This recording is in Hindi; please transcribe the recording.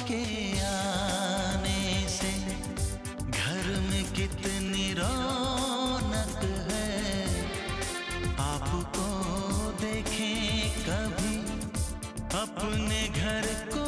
आपके आने से घर में कितनी रौनक है। आपको देखें कभी अपने घर को